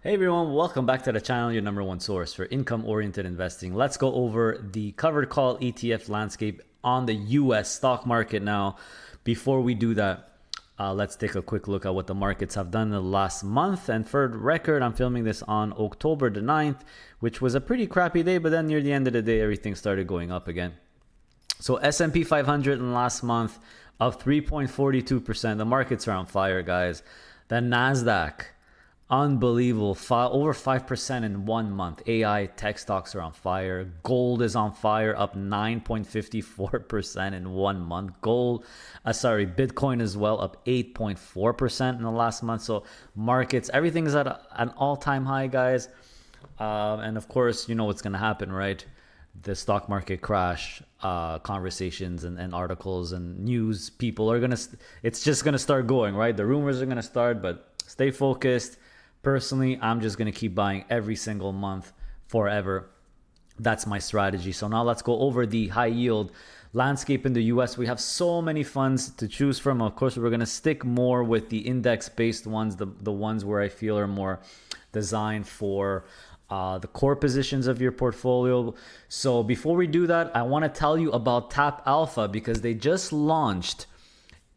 Hey everyone, welcome back to the channel, your number one source for income-oriented investing. Let's go over the covered call ETF landscape on the US stock market now. Before we do that, let's take a quick look at what the markets have done in the last month. And for the record, I'm filming this on October the 9th, which was a pretty crappy day, but then near the end of the day, everything started going up again. So S&P 500 in the last month of 3.42%. The markets are on fire, guys. The NASDAQ, unbelievable, over 5% in 1 month. AI tech stocks are on fire. Gold is on fire, up 9.54% in 1 month. Bitcoin as well, up 8.4% in the last month. So markets, everything is at an all-time high, guys. And of course, you know what's going to happen, right? The stock market crash, conversations and articles and news, people are it's just gonna start going, right? The rumors are gonna start, but stay focused. Personally, I'm just gonna keep buying every single month forever. That's my strategy. So now let's go over the high yield landscape in the US. We have so many funds to choose from. Of course, we're gonna stick more with the index based ones, the ones where I feel are more designed for the core positions of your portfolio. So before we do that, I want to tell you about Tap Alpha because they just launched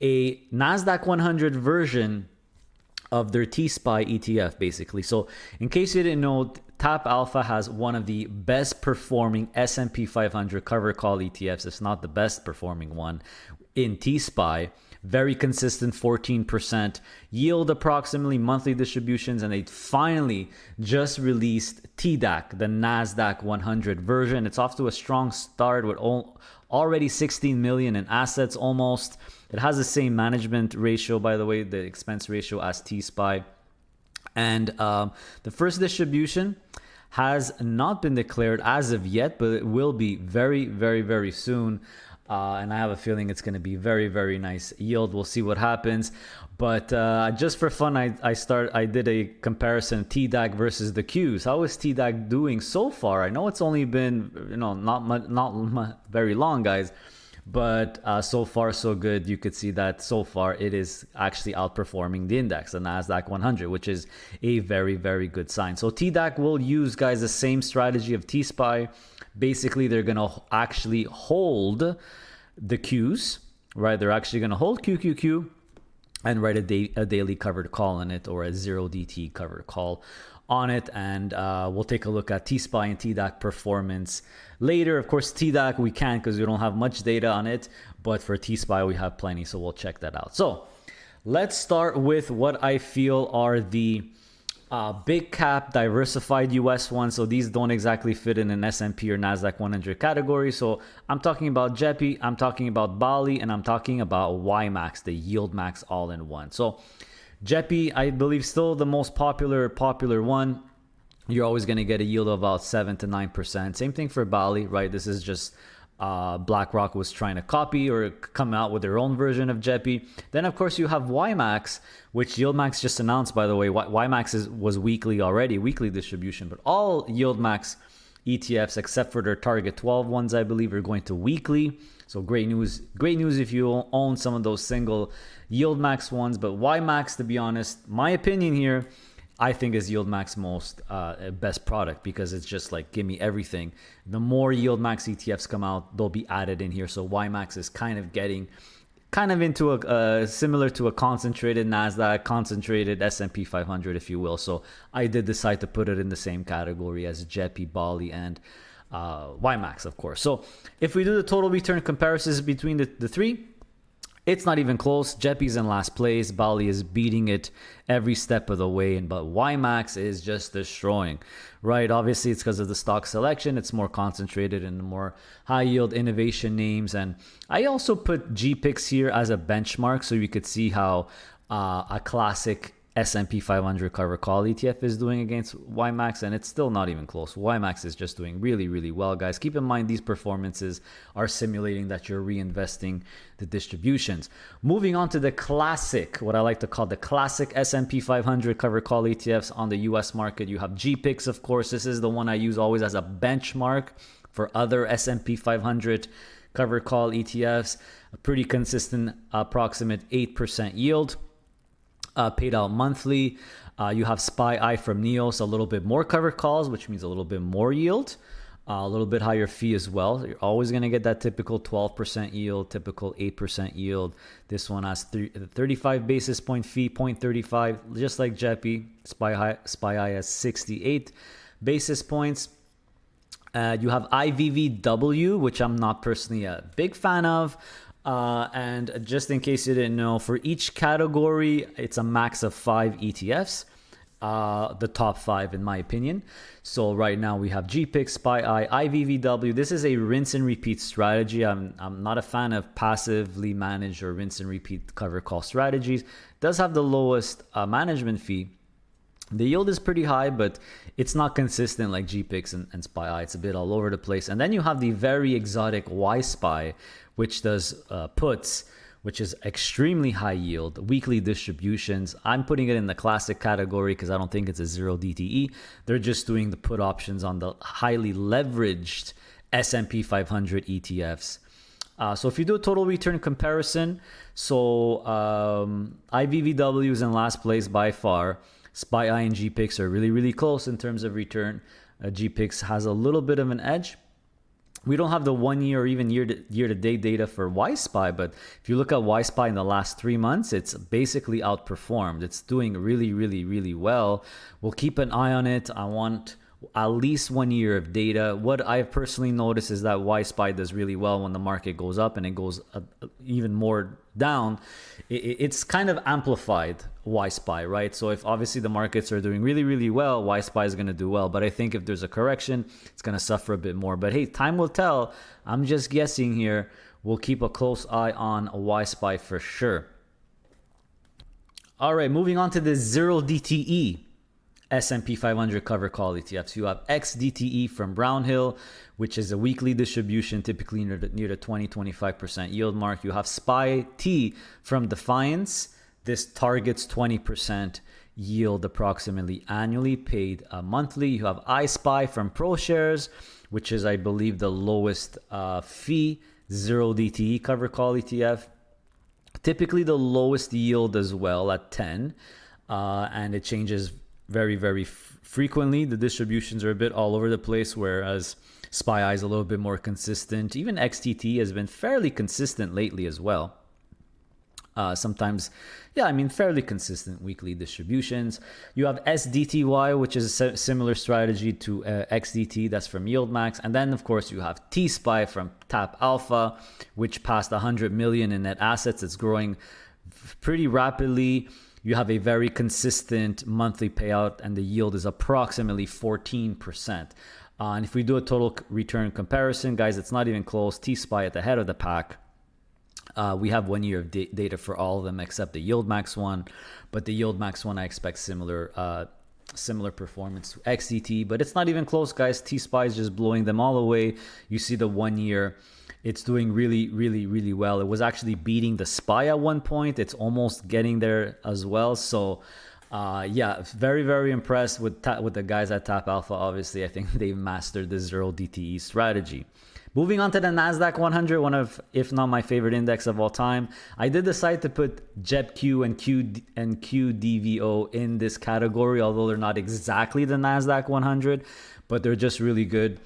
a NASDAQ 100 version of their T-SPY ETF, basically. So in case you didn't know, Tap Alpha has one of the best performing S&P 500 cover call ETFs, if not the best performing one in T-SPY. Very consistent, 14% yield approximately monthly distributions, and they finally just released TDAC, the NASDAQ 100 version. It's off to a strong start with already 16 million in assets almost. It has the same management ratio, by the way, the expense ratio as T-SPY. And the first distribution has not been declared as of yet, but it will be very, very, very soon. And I have a feeling it's going to be very, very nice yield. We'll see what happens. But just for fun, I did a comparison TDAC versus the Qs. How is TDAC doing so far? I know it's only been not very long, guys. But so far, so good. You could see that so far it is actually outperforming the index, the NASDAQ 100, which is a very, very good sign. So TDAC will use, guys, the same strategy of T-SPY. Basically, they're going to actually hold the Qs, right? They're actually going to hold QQQ and write a daily covered call on it, or a 0DT covered call on it. And we'll take a look at T-SPY and TDAC performance later. Of course, TDAC we can't because we don't have much data on it, but for T-SPY we have plenty, so we'll check that out. So let's start with what I feel are the big cap diversified US ones. So these don't exactly fit in an S&P or NASDAQ 100 category. So I'm talking about JEPI, I'm talking about Bali, and I'm talking about YMAX, the yield max all in one. So JEPI, I believe, still the most popular one. You're always going to get a yield of about 7 to 9%. Same thing for Bali, right? This is just BlackRock was trying to copy or come out with their own version of JEPI. Then, of course, you have YMAX, which YieldMax just announced, by the way. YMAX was weekly already, weekly distribution. But all YieldMax ETFs, except for their Target 12 ones, I believe, are going to weekly. So great news if you own some of those single YieldMax ones. But YMAX, to be honest, my opinion here, I think is YieldMax most best product because it's just like, give me everything. The more YieldMax ETFs come out, they'll be added in here. So YMAX is kind of getting into a similar to a concentrated NASDAQ, concentrated S&P 500, if you will. So I did decide to put it in the same category as JEPI, Bali, and YMAX, of course. So if we do the total return comparisons between the three, it's not even close. JEPI's in last place. Bali is beating it every step of the way. But YMAX is just destroying, right? Obviously, it's because of the stock selection. It's more concentrated in the more high yield innovation names. And I also put GPIX here as a benchmark so you could see how a classic S&P 500 cover call ETF is doing against YMAX, and it's still not even close. YMAX is just doing really, really well, guys. Keep in mind these performances are simulating that you're reinvesting the distributions. Moving on to the classic, what I like to call the classic S&P 500 cover call ETFs on the US market. You have GPIX, of course. This is the one I use always as a benchmark for other S&P 500 cover call ETFs. A pretty consistent approximate 8% yield. paid out monthly. You have SPY from Neos, a little bit more covered calls, which means a little bit more yield, a little bit higher fee as well. You're always going to get that typical 12% yield, typical 8% yield. This one has 35 basis point fee, 0.35, just like JEPI. SPY has 68 basis points. You have IVVW, which I'm not personally a big fan of. And just in case you didn't know, for each category, it's a max of 5 ETFs. The top 5 in my opinion. So right now we have GPIC, SPY, IVVW. This is a rinse and repeat strategy. I'm not a fan of passively managed or rinse and repeat cover call strategies. It does have the lowest management fee. The yield is pretty high, but it's not consistent like GPIX and SPY. It's a bit all over the place. And then you have the very exotic YSPY, which does puts, which is extremely high yield, weekly distributions. I'm putting it in the classic category because I don't think it's a 0 DTE. They're just doing the put options on the highly leveraged S&P 500 ETFs. So if you do a total return comparison, so IVVW is in last place by far. SPY and GPIX are really, really close in terms of return. GPIX has a little bit of an edge. We don't have the 1 year or even year-to-date data for YSPY, but if you look at YSPY in the last 3 months, it's basically outperformed. It's doing really, really, really well. We'll keep an eye on it. I want at least 1 year of data. What I've personally noticed is that YSPY does really well when the market goes up and it goes even more down. It's kind of amplified YSPY, right? So if obviously the markets are doing really, really well, YSPY is going to do well. But I think if there's a correction, it's going to suffer a bit more. But hey, time will tell. I'm just guessing here. We'll keep a close eye on YSPY for sure. All right, moving on to the 0 DTE S&P 500 cover call ETFs. You have XDTE from Brownhill, which is a weekly distribution, typically near the 20-25% yield mark. You have SPY-T from Defiance. This targets 20% yield approximately annually, paid monthly. You have iSpy from ProShares, which is, I believe, the lowest fee 0 DTE cover call ETF. Typically the lowest yield as well at 10, and it changes very, very frequently. The distributions are a bit all over the place, whereas SPY is a little bit more consistent. Even XTT has been fairly consistent lately as well. Sometimes, fairly consistent weekly distributions. You have SDTY, which is a similar strategy to XDT, that's from YieldMax. And then, of course, you have TSPY from Tap Alpha, which passed 100 million in net assets. It's growing pretty rapidly. You have a very consistent monthly payout, and the yield is approximately 14%. And if we do a total return comparison, guys, it's not even close. T-SPY at the head of the pack. We have 1 year of data for all of them except the YieldMax one. But the YieldMax one, I expect similar performance to XDT. But it's not even close, guys. T-SPY is just blowing them all away. You see the 1 year. It's doing really, really, really well. It was actually beating the SPY at one point. It's almost getting there as well. So, very, very impressed with the guys at Tap Alpha. Obviously, I think they've mastered the 0 DTE strategy. Moving on to the NASDAQ 100, one of, if not my favorite index of all time. I did decide to put JEPQ and QDVO in this category, although they're not exactly the NASDAQ 100, but they're just really good.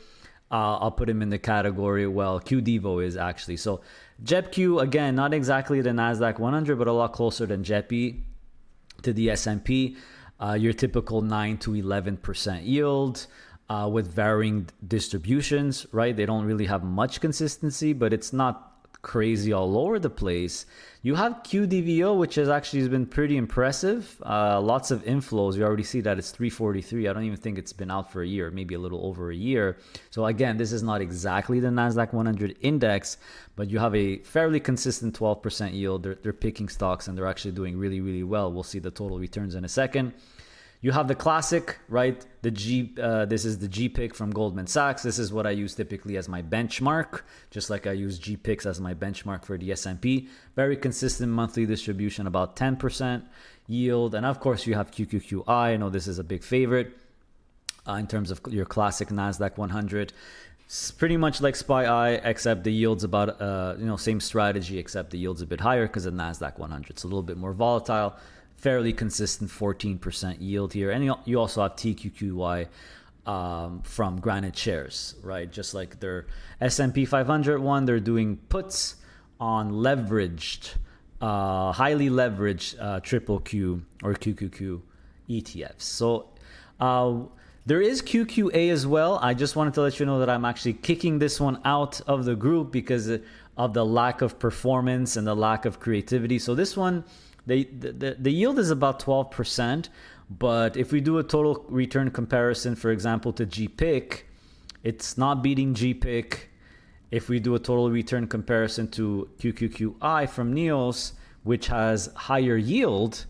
I'll put him in the category. Well, QDVO is actually. So JEPQ, again, not exactly the NASDAQ 100, but a lot closer than JEPI to the S&P. Your typical 9 to 11% yield with varying distributions, right? They don't really have much consistency, but it's not crazy all over the place. You have QDVO, which has actually been pretty impressive. Lots of inflows. You already see that it's 343. I don't even think it's been out for a year, maybe a little over a year. So again, this is not exactly the NASDAQ 100 index, but you have a fairly consistent 12% yield. They're picking stocks and they're actually doing really, really well. We'll see the total returns in a second. You have the classic, right? This is the GPIC from Goldman Sachs. This is what I use typically as my benchmark, just like I use GPICs as my benchmark for the S&P. Very consistent monthly distribution, about 10% yield. And of course, you have QQQI. I know this is a big favorite in terms of your classic NASDAQ 100. It's pretty much like SPY, except the yield's about, same strategy, except the yield's a bit higher because of NASDAQ 100. It's a little bit more volatile. fairly consistent 14% yield here. And you also have TQQY from Granite Shares, right? Just like their S&P 500 one, they're doing puts on leveraged, highly leveraged triple Q or QQQ ETFs. So there is QQA as well. I just wanted to let you know that I'm actually kicking this one out of the group because of the lack of performance and the lack of creativity. So this one, the yield is about 12%. But if we do a total return comparison, for example, to GPIC, it's not beating GPIC. If we do a total return comparison to QQQI from NEOS, which has higher yield,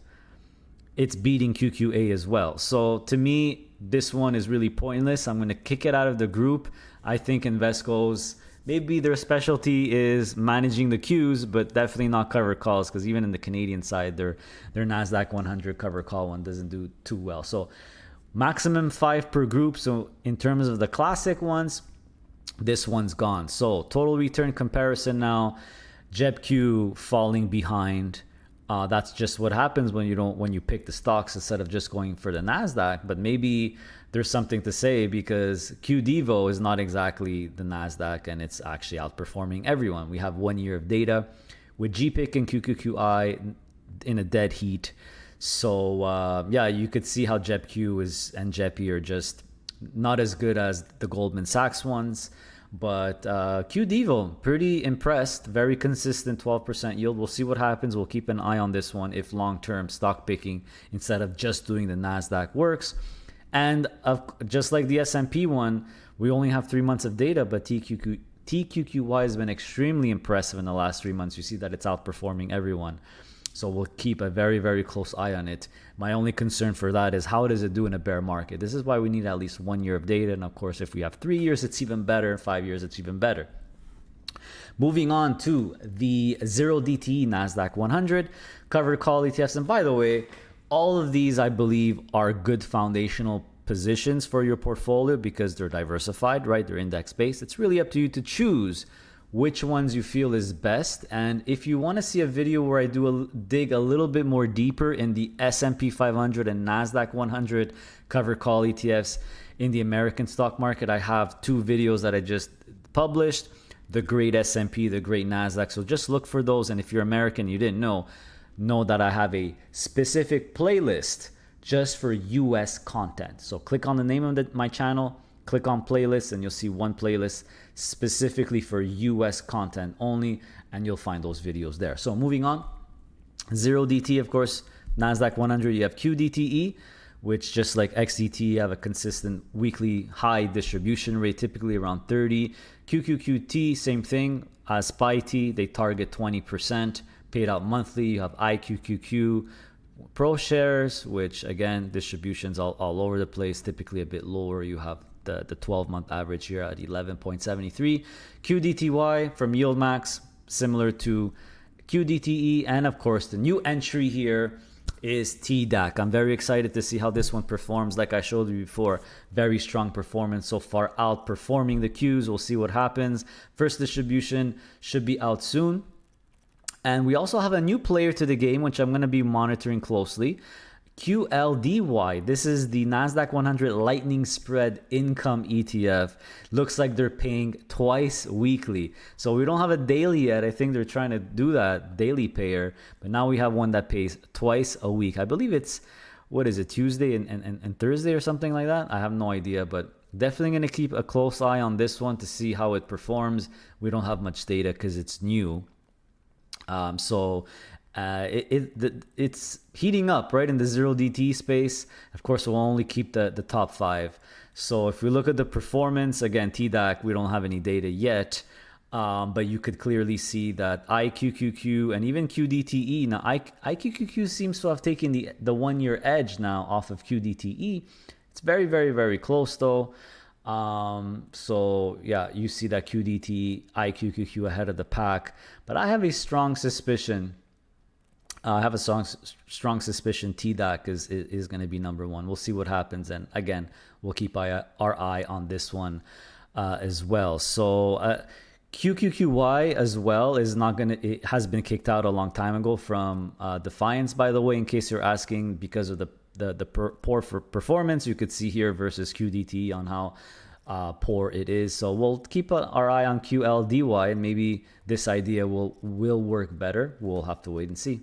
it's beating QQA as well. So to me, this one is really pointless. I'm going to kick it out of the group. I think Invesco's, maybe their specialty is managing the Qs, but definitely not covered calls, because even in the Canadian side, their NASDAQ 100 covered call one doesn't do too well. So maximum 5 per group. So in terms of the classic ones, this one's gone. So total return comparison now, JEBQ falling behind. That's just what happens when you pick the stocks instead of just going for the NASDAQ. But maybe there's something to say, because QDevo is not exactly the NASDAQ, and it's actually outperforming everyone. We have 1 year of data with GPIC and QQQI in a dead heat. So yeah, you could see how JEBQ and JEPI are just not as good as the Goldman Sachs ones. But QDevo, pretty impressed. Very consistent 12% yield. We'll see what happens. We'll keep an eye on this one if long-term stock picking instead of just doing the NASDAQ works. And just like the S&P one, we only have 3 months of data, but TQQY has been extremely impressive in the last 3 months. You see that it's outperforming everyone. So we'll keep a very, very close eye on it. My only concern for that is how does it do in a bear market? This is why we need at least 1 year of data. And of course, if we have 3 years, it's even better. 5 years, it's even better. Moving on to the 0DTE NASDAQ 100 covered call ETFs. And by the way, all of these, I believe, are good foundational positions for your portfolio because they're diversified, right? They're index-based. It's really up to you to choose which ones you feel is best. And if you want to see a video where I dig a little bit more deeper in the S&P 500 and NASDAQ 100 covered call ETFs in the American stock market, I have 2 videos that I just published, the Great S&P, the Great NASDAQ. So just look for those. And if you're American, you didn't know that I have a specific playlist just for US content. So click on the name of my channel, click on playlists, and you'll see one playlist specifically for US content only, and you'll find those videos there. So moving on, 0DT, of course, NASDAQ 100, you have QDTE, which just like XDT have a consistent weekly high distribution rate, typically around 30. QQQT, same thing as SPY-T, they target 20%, paid out monthly. You have IQQQ Pro Shares, which again, distributions all over the place, typically a bit lower. You have the 12-month average here at 11.73. QDTY from YieldMax, similar to QDTE. And of course, the new entry here is TDAC. I'm very excited to see how this one performs. Like I showed you before, very strong performance so far, outperforming the Qs. We'll see what happens. First distribution should be out soon. And we also have a new player to the game, which I'm going to be monitoring closely. QLDY. This is the NASDAQ 100 Lightning Spread Income ETF. Looks like they're paying twice weekly. So we don't have a daily yet. I think they're trying to do that, daily payer. But now we have one that pays twice a week. I believe it's, what is it, Tuesday and Thursday or something like that? I have no idea, but definitely going to keep a close eye on this one to see how it performs. We don't have much data because it's new. It's heating up right in the 0DT space. Of course, we'll only keep the top 5. So if we look at the performance, again, TDAC, we don't have any data yet, but you could clearly see that IQQQ and even QDTE. Now, IQQQ seems to have taken the 1 year edge now off of QDTE. It's very, very, very close though. So yeah, you see that QDT, IQQQ ahead of the pack, but I have a strong suspicion. Strong suspicion TDAC is going to be number 1. We'll see what happens, and again, we'll keep our eye on this one as well. So QQQY as well is not gonna. It has been kicked out a long time ago from Defiance, by the way. In case you're asking, because of the poor performance, you could see here versus QDT on how poor it is. So we'll keep our eye on QLDY, and maybe this idea will work better. We'll have to wait and see.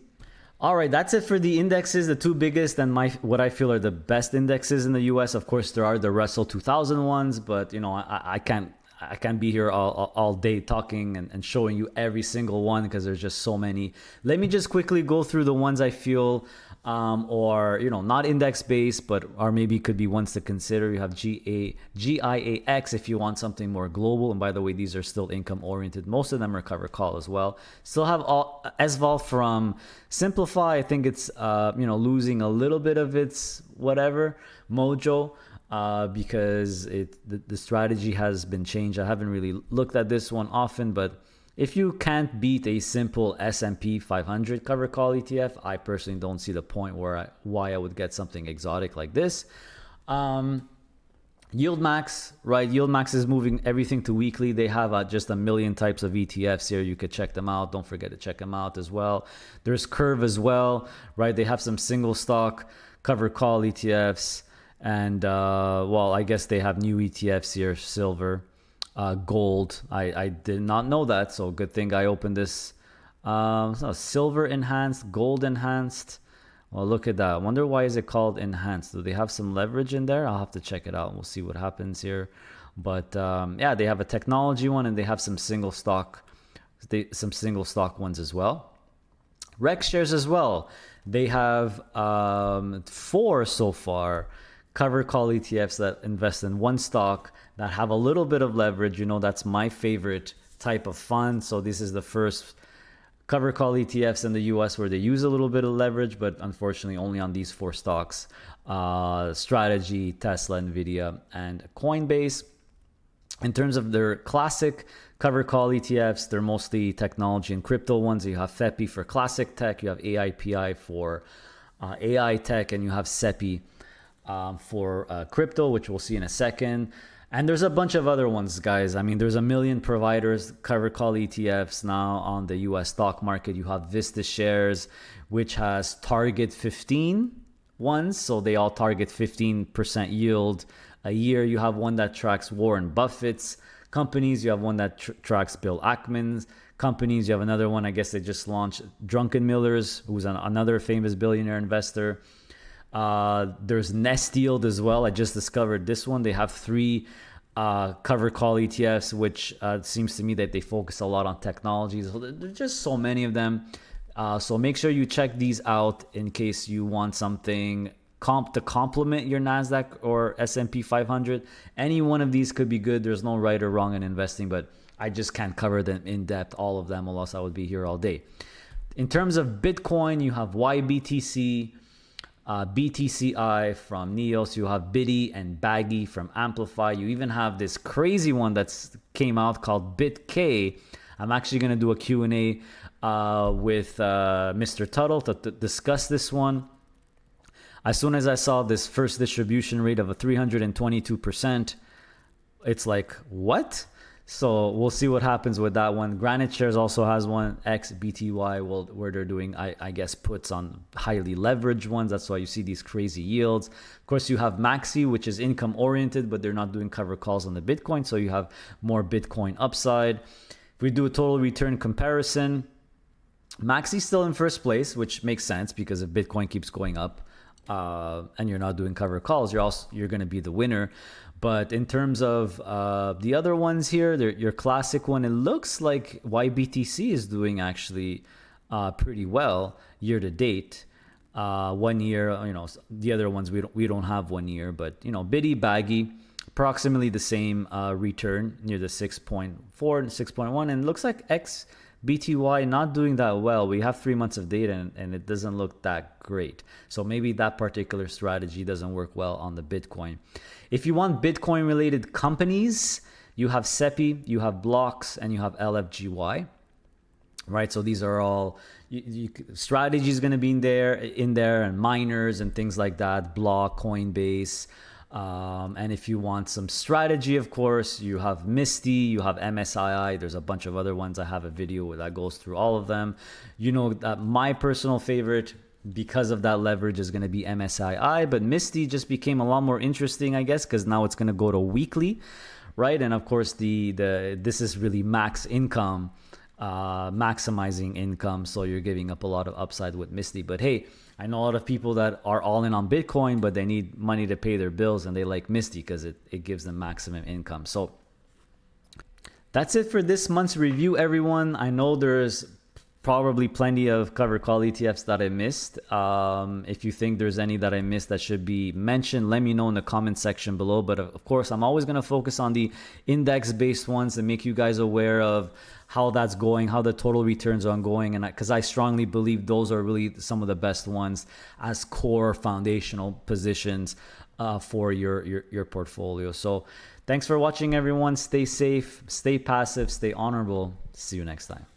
All right, that's it for the indexes, the two biggest and what I feel are the best indexes in the US. Of course, there are the Russell 2000 ones, but I can't be here all day talking and showing you every single one because there's just so many. Let me just quickly go through the ones I feel or not index based, but are maybe could be ones to consider. You have GIAX if you want something more global, and by the way, these are still income oriented. Most of them are cover call as well. Still have all SVOL from Simplify. I think it's losing a little bit of its whatever mojo. Because the strategy has been changed. I haven't really looked at this one often, but if you can't beat a simple S&P 500 cover call ETF, I personally don't see the point why I would get something exotic like this. YieldMax, right? YieldMax is moving everything to weekly. They have just a million types of ETFs here. You could check them out. Don't forget to check them out as well. There's Curve as well, right? They have some single stock cover call ETFs. And I guess they have new ETFs here, silver, gold. I did not know that, so good thing I opened this. Silver enhanced, gold enhanced. Well, look at that. I wonder why is it called enhanced? Do they have some leverage in there? I'll have to check it out. We'll see what happens here. But they have a technology one, and they have some single stock ones as well. Rex shares as well. They have 4 so far. Cover call ETFs that invest in one stock that have a little bit of leverage. That's my favorite type of fund. So this is the first cover call ETFs in the US where they use a little bit of leverage, but unfortunately only on these 4 stocks: Strategy, Tesla, Nvidia, and Coinbase. In terms of their classic cover call ETFs, they're mostly technology and crypto ones. You have FEPI for classic tech, you have AIPI for AI tech, and you have SEPI for crypto, which we'll see in a second. And there's a bunch of other ones, guys. I mean, there's a million providers, cover call ETFs now on the US stock market. You have Vista Shares, which has target 15 ones. So they all target 15% yield a year. You have one that tracks Warren Buffett's companies. You have one that tracks Bill Ackman's companies. You have another one, I guess they just launched, Drunken Millers, who's another famous billionaire investor. There's Nest Yield as well. I just discovered this one. They have 3 cover call ETFs, which seems to me that they focus a lot on technologies. So there's just so many of them. So make sure you check these out in case you want something to complement your NASDAQ or S&P 500. Any one of these could be good. There's no right or wrong in investing, but I just can't cover them in depth, all of them, or else I would be here all day. In terms of Bitcoin, you have YBTC, BTCI from Neos. You have Biddy and Baggy from Amplify. You even have this crazy one that's came out called BitK. I'm actually going to do a Q&A with Mr. Tuttle to discuss this one. As soon as I saw this first distribution rate of a 322%, it's like, what? So we'll see what happens with that one. Granite Shares also has one, XBTY, where they're doing, I guess, puts on highly leveraged ones. That's why you see these crazy yields. Of course, you have Maxi, which is income oriented, but they're not doing cover calls on the Bitcoin. So you have more Bitcoin upside. If we do a total return comparison, Maxi's still in first place, which makes sense because if Bitcoin keeps going up and you're not doing cover calls, you're going to be the winner. But in terms of the other ones here, your classic one, it looks like YBTC is doing actually pretty well year to date. 1 year, the other ones we don't have 1 year, but Biddy, Baggy, approximately the same return near the 6.4 and 6.1, and looks like XBTY not doing that well. We have 3 months of data and it doesn't look that great. So maybe that particular strategy doesn't work well on the Bitcoin. If you want Bitcoin related companies, you have SEPI, you have Blocks, and you have LFGY, right? So these are all strategies going to be in there, and miners and things like that. Block, Coinbase, And if you want some strategy, of course, you have Misty, you have MSII. There's a bunch of other ones. I have a video that goes through all of them. You know that my personal favorite, because of that leverage, is going to be MSII, but Misty just became a lot more interesting, I guess, because now it's going to go to weekly, right? And of course, this is really max income, maximizing income, so you're giving up a lot of upside with Misty. But hey, I know a lot of people that are all in on Bitcoin, but they need money to pay their bills, and they like Misty because it gives them maximum income. So that's it for this month's review, everyone. I know there's probably plenty of covered call ETFs that I missed. If you think there's any that I missed that should be mentioned, let me know in the comment section below. But of course, I'm always going to focus on the index-based ones and make you guys aware of how that's going, how the total returns are going. And because I strongly believe those are really some of the best ones as core foundational positions for your portfolio. So thanks for watching, everyone. Stay safe, stay passive, stay honorable. See you next time.